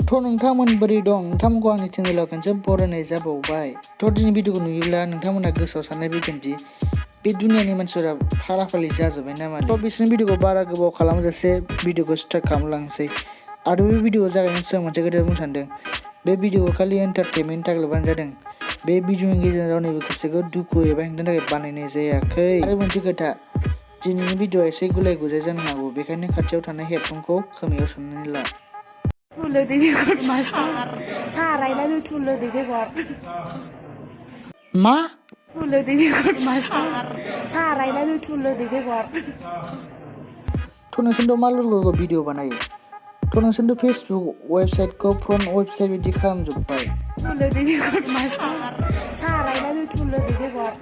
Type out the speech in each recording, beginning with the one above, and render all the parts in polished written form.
थ' नोंथांमोन बोरै दं? नोंथांमोनखौ आंनि चेनेलाव खनसे बरायनाय जाबावबाय। थ' दिनै भिडिअखौ नुयोब्ला नोंथांमोना गोसोआव साननाय फैगोन दि बे दुनियानि मानसिफोरा फाराफारि जाजोब्बाय नामा? थ' बिसोरनि भिडिअखौ बारा गोबाव खालामजासे भिडिअखौ स्टार्ट खालामलांसै। आरो बे भिडिअखौ जागायनायनि सिगां मोनसे खोथा बुंनो सानदों। बे भिडिअखौ खालि एन्टारटेनमेन्टनि थाखायल' बानायनाय जादों। बे भिडिअनि गेजेरजों रावनिबो गोसोखौ दुखु एबा हेंथानि थाखाय बानायनाय जायाखै। आरो मोनसे खोथा, दिनैनि भिडिअआ एसे गुलाय गुजाय जानो हागौ, बेखायनो खाथियाव थानाय हेडफनखौ खोमायाव सोनानै ला। Tullo di record master. Sarai la lu tullo di record. मा? Tullo di record master. Sarai la lu tullo di record. थ' नोंसोरथ' मा लुगैगौ भिडिअ बानायो? थ' नोंसोरथ' फेसबुक वेबसाइटखौ फ्रन्ट वेबसाइट बिदि खालामजोब्बाय। Tullo di record master. Sarai la lu tullo di record.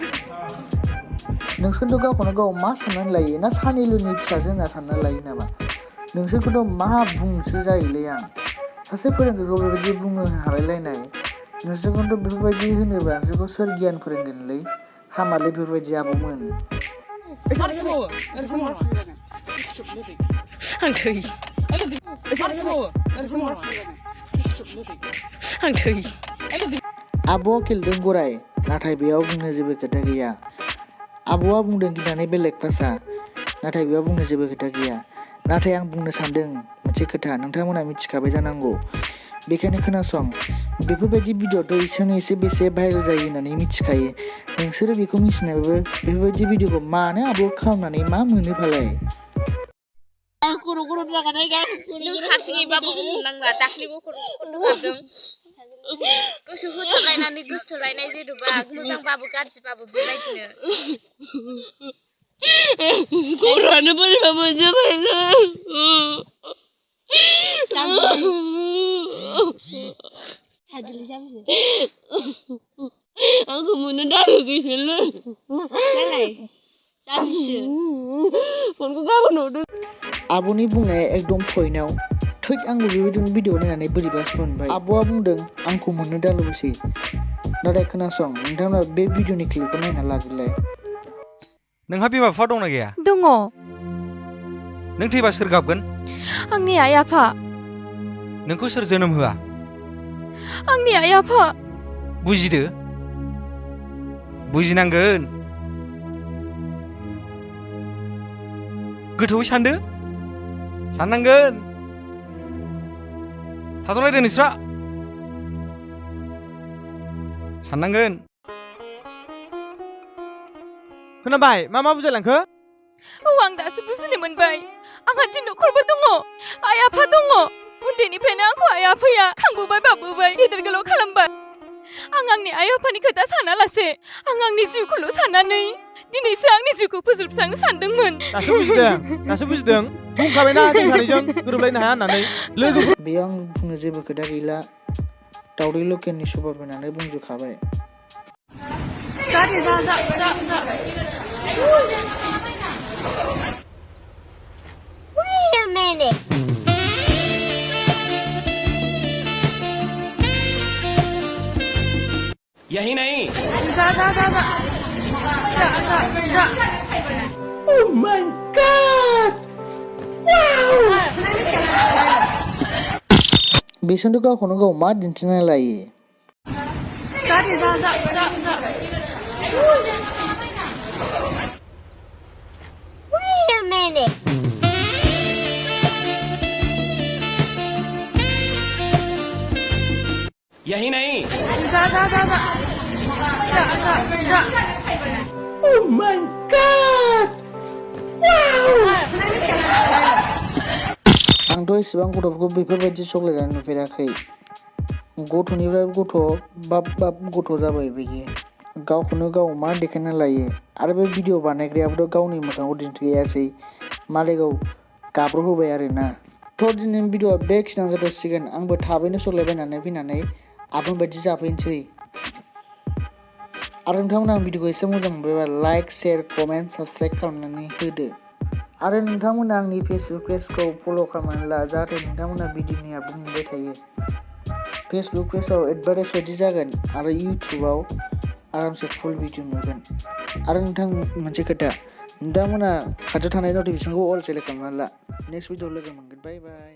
नोंसोरथ' गावखौनो गाव मा साननानै लायो? ना सानिलुनि फिसाजो होनना सानना लायो नामा? नोंसोरखौथ' मा बुंसो जायोलै आं। सासे फोरोंगिरिखौ बेबायदि बुंनो हालायलायनाय, नोंसोरखौथ' बेफोरबायदि होनोब्ला नोंसोरखौ सोर गियान फोरोंगोनलै? हामालै बेफोरबायदि आबौमोन। आब'आ खेलदों गराय, नाथाय बेयाव बुंनो जेबो खोथा गैया। आब'आ बुंदों गिनानै बेलेग भाषा, नाथाय बेयाव बुंनो जेबो खोथा गैया। नाथाय आं बुंनो सानदों मोनसे खोथा, नोंथांमोना मिथिखाबाय जानांगौ। बेखायनो खोनासं, बेफोरबायदि भिडिअ'थ' एसेयावनो एसे बेसे भाइरेल जायो होननानै मिथिखायो। नोंसोरो बेखौ मिथिनायबाबो बेफोरबायदि भिडिअ'खौ मानो आपल'ड खालामनानै मा मोनो फालाय? हारसिङैबाबो हमनांला दाख्लैबो खनदों गोसो होथारलायनानै गोसोथोलायनाय जेनेबा मोजांबाबो गाज्रिबाबो बेबायदिनो खर'आनो बोरैबा मोनजोबबायना आंखौ मोननो दालुगैसोलै जाबिसो फनखौ गाबोन हरदों। आब'नि बुंनाया एकदम पइन्टआव। थैद आंबो बेबायदिनो भिडिअ नायनानै बोरैबासो मोनबाय। आब'आ बुंदों आंखौ मोननो दालुगैसै। नाथाय खोनासं, नोंथांमोना बे भिडिअनि क्लिपखौ नायना लाग्रोलाय। नोंहा बिमा बिफा दंना गैया? दङ। नों थैबा सोर गाबगोन? आंनि आइ आफा। नोंखौ सोर जोनोम होआ? आंनि आइ आफा। बुजिदो, बुजिनांगोन। गोथौवै सानदो, साननांगोन। थाद'लायदो नोंस्रा, साननांगोन। खोनाबाय मा बुजायलांखो? औ, आं दासो बुजिनो मोनबाय। आंहा दिन नखरबो दङ, आइ आफा दङ। उन्दैनिफ्रायनो आंखौ आइ आफाया खांबोबाय बाबोबाय, गेदेर गोलाव खालामबाय। आं आंनि आइ आफानि खोथा सानालासे आं आंनि जिउखौल' साननानै दिनैसो आंनि जिउखौ फोजोबस्रांनो सानदोंमोन। दासो बुजिदों। बुंखाबायना जों सानैजों गोरोबलायनो हाया होननानै। लोगोफोर बेयाव आं बुंनो जेबो खोथा गैला। दावदै लकेलनि सभाब होननानै बुंजोबखाबाय। Wait a minute. यही नहीं। Oh my God! Wow! बिसोरथ' गावखौनो गाव मा दिन्थिना लायो? Wait a minute. यही नहीं। Oh my God! Wow! आंथ' एसेबां गथ'फोरखौ बेफोरबायदि सग्लायनानै नुफेराखै। गथ'निफ्राय बाब गथ' जाबाय बियो। गावखौनो गाव मा देखायना लायो। आरो बे भिडिअ बानायग्रायाबोथ' गावनि मोखांखौ दिन्थियासै, मालायखौ गाब्र' होबाय आरोना। थ' दिनैनि भिडिअआ बेखिनियावनो जाथ'सिगोन। आंबो थाबैनो सग्लायबायनानै फैनानै आबुं बायदि जाफैनोसै। आरो नोंथांमोना आं भिडिअखौ एसे मोजां मोनबायबा लाइक, शेयार, कमेन्ट, साबस्क्राइब खालामनानै होदो। आरो नोंथांमोना आंनि फेसबुक पेजखौ फल' खालामनानै ला, जाहाथे नोंथांमोना भिडिअनि आपडेट मोनबाय थायो। फेसबुक पेजाव एडभार्टाइज बायदि जागोन आरो इउटुबाव आरामसे फुल भिडिअ नुगोन। आरो नोंथां मोनसे खोथा, नोंथांमोना खाथियाव थानाय नटिफिकेसनखौ अल सेलेक्ट खालामनानै ला। नेक्स्ट भिडिअ लोगो मोनगोन। बाय बाय।